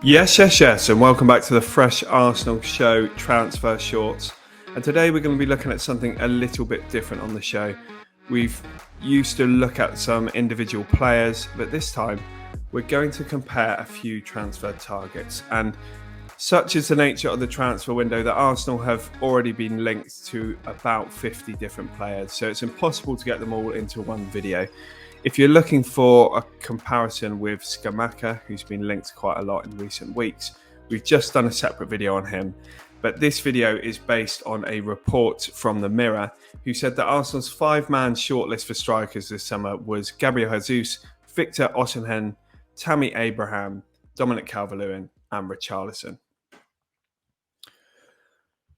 Yes, and welcome back to the Fresh Arsenal Show Transfer Shorts. And today we're going to be looking at something a little bit different on the show. We've used to look at some individual players, but this time we're going to compare a few transfer targets. And such is the nature of the transfer window that Arsenal have already been linked to about 50 different players. So it's impossible to get them all into one video. If you're looking for a comparison with Scamacca, who's been linked quite a lot in recent weeks, we've just done a separate video on him. But this video is based on a report from the Mirror, who said that Arsenal's 5-man shortlist for strikers this summer was Gabriel Jesus, Victor Osimhen, Tammy Abraham, Dominic Calvert-Lewin and Richarlison.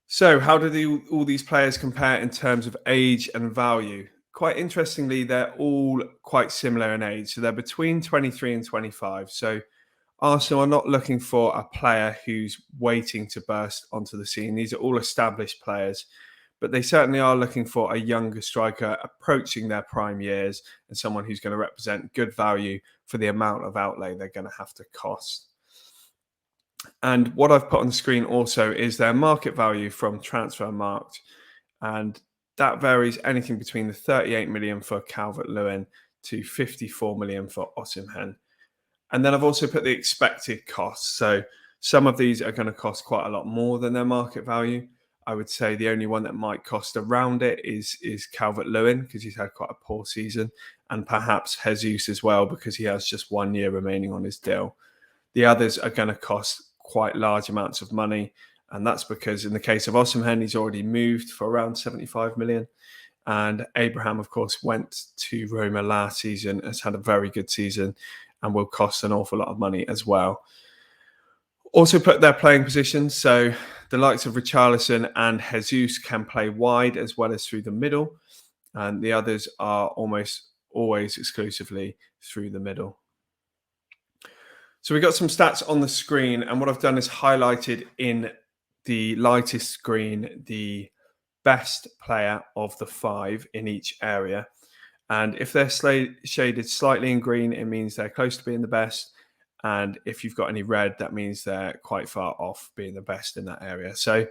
So how do all these players compare in terms of age and value? Quite interestingly, they're all quite similar in age. So they're between 23 and 25. So Arsenal are not looking for a player who's waiting to burst onto the scene. These are all established players, but they certainly are looking for a younger striker approaching their prime years and someone who's going to represent good value for the amount of outlay they're going to have to cost. And what I've put on the screen also is their market value from Transfermarkt. And that varies anything between the 38 million for Calvert-Lewin to 54 million for Osimhen. And then I've also put the expected costs. So some of these are going to cost quite a lot more than their market value. I would say the only one that might cost around it is Calvert-Lewin, because he's had quite a poor season, and perhaps Jesus as well, because he has just 1 year remaining on his deal. The others are going to cost quite large amounts of money. And that's because in the case of Osimhen, he's already moved for around 75 million. And Abraham, of course, went to Roma last season, has had a very good season and will cost an awful lot of money as well. Also put their playing positions. So the likes of Richarlison and Jesus can play wide as well as through the middle. And the others are almost always exclusively through the middle. So we've got some stats on the screen. And what I've done is highlighted in the lightest green the best player of the 5 in each area. And if they're shaded slightly in green, it means they're close to being the best. And if you've got any red, that means they're quite far off being the best in that area. So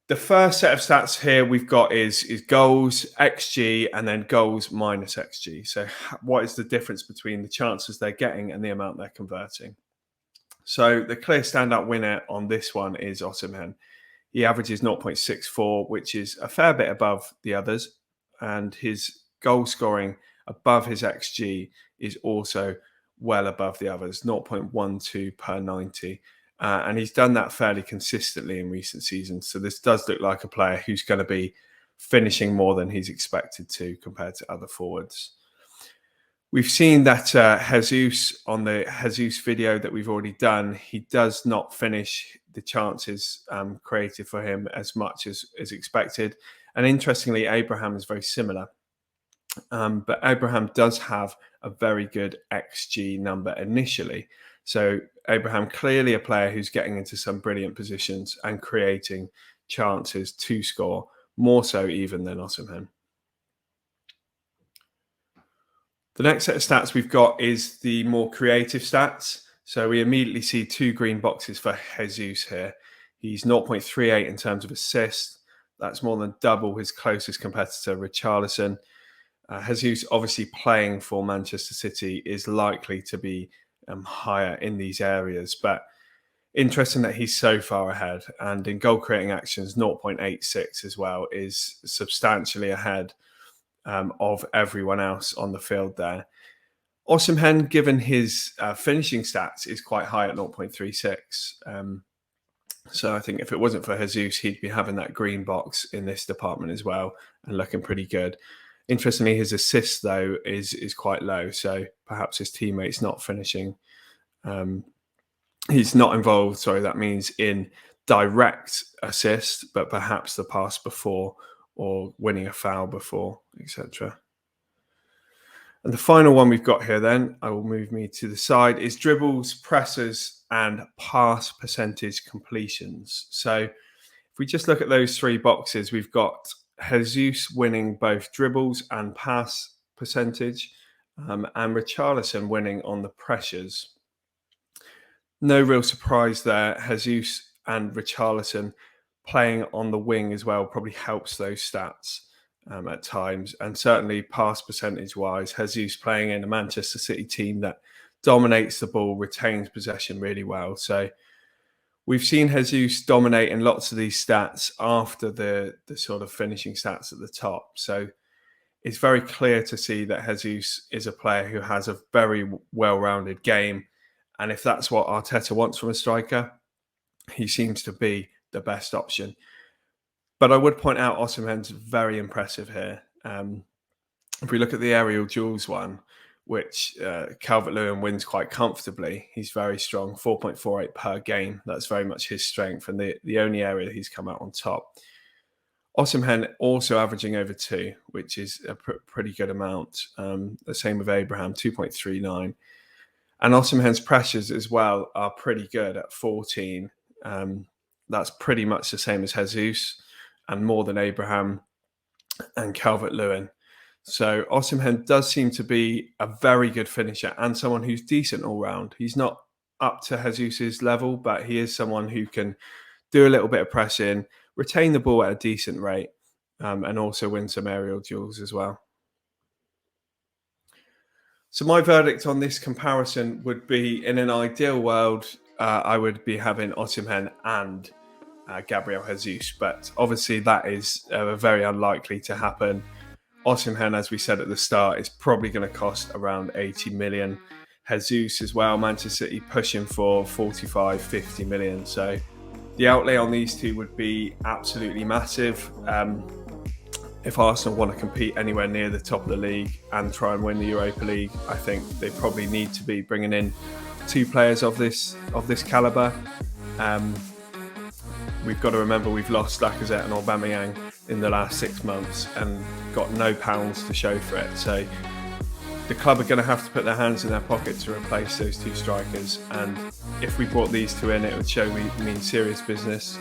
the first set of stats here we've got is goals, XG, and then goals minus XG. So what is the difference between the chances they're getting and the amount they're converting? So the clear standout winner on this one is Osimhen. He averages 0.64, which is a fair bit above the others. And his goal scoring above his XG is also well above the others, 0.12 per 90. And he's done that fairly consistently in recent seasons. So this does look like a player who's going to be finishing more than he's expected to compared to other forwards. We've seen that Jesus, on the Jesus video that we've already done, he does not finish the chances created for him as much as expected. And interestingly, Abraham is very similar. But Abraham does have a very good XG number initially. So Abraham clearly a player who's getting into some brilliant positions and creating chances to score, more so even than Osimhen. The next set of stats we've got is the more creative stats. So we immediately see 2 green boxes for Jesus here. He's 0.38 in terms of assists. That's more than double his closest competitor, Richarlison. Jesus, obviously playing for Manchester City, is likely to be higher in these areas. But interesting that he's so far ahead. And in goal creating actions, 0.86 as well is substantially ahead of everyone else on the field there. Osimhen, given his finishing stats, is quite high at 0.36. So I think if it wasn't for Jesus, he'd be having that green box in this department as well and looking pretty good. Interestingly, his assists, though, is quite low. So perhaps his teammates not finishing. He's not involved, sorry, that means in direct assist, but perhaps the pass before or winning a foul before, etc. And the final one we've got here then, I will move me to the side, is dribbles, presses, and pass percentage completions. So if we just look at those 3 boxes, we've got Jesus winning both dribbles and pass percentage, and Richarlison winning on the pressures. No real surprise there. Jesus and Richarlison playing on the wing as well probably helps those stats at times. And certainly pass percentage wise, Jesus playing in a Manchester City team that dominates the ball, retains possession really well. So we've seen Jesus dominate in lots of these stats after the sort of finishing stats at the top. So it's very clear to see that Jesus is a player who has a very well-rounded game. And if that's what Arteta wants from a striker, he seems to be the best option. But I would point out Osimhen's very impressive here. If we look at the aerial duels one, which Calvert-Lewin wins quite comfortably, he's very strong, 4.48 per game. That's very much his strength and the only area he's come out on top. Osimhen also averaging over 2, which is a pretty good amount. The same with Abraham, 2.39. And Osimhen's pressures as well are pretty good at 14. That's pretty much the same as Jesus and more than Abraham and Calvert-Lewin. So Osimhen does seem to be a very good finisher and someone who's decent all round. He's not up to Jesus's level, but he is someone who can do a little bit of pressing, retain the ball at a decent rate, and also win some aerial duels as well. So my verdict on this comparison would be, in an ideal world, I would be having Osimhen and Gabriel Jesus, but obviously that is very unlikely to happen. Osimhen, as we said at the start, is probably going to cost around 80 million. Jesus as well, Manchester City pushing for 45, 50 million. So the outlay on these two would be absolutely massive. If Arsenal want to compete anywhere near the top of the league and try and win the Europa League, I think they probably need to be bringing in 2 players of this calibre. We've got to remember we've lost Lacazette and Aubameyang in the last 6 months and got no pounds to show for it. So the club are going to have to put their hands in their pocket to replace those 2 strikers. And if we brought these 2 in, it would show we mean serious business.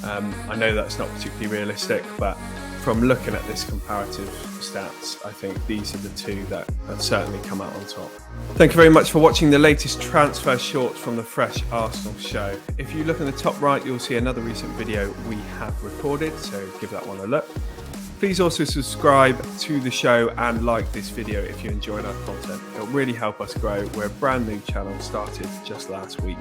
I know that's not particularly realistic, but from looking at this comparative stats, I think these are the 2 that have certainly come out on top. Thank you very much for watching the latest transfer shorts from the Fresh Arsenal show. If you look in the top right, you'll see another recent video we have recorded, so give that one a look. Please also subscribe to the show and like this video if you enjoyed our content. It'll really help us grow. We're a brand new channel, started just last week.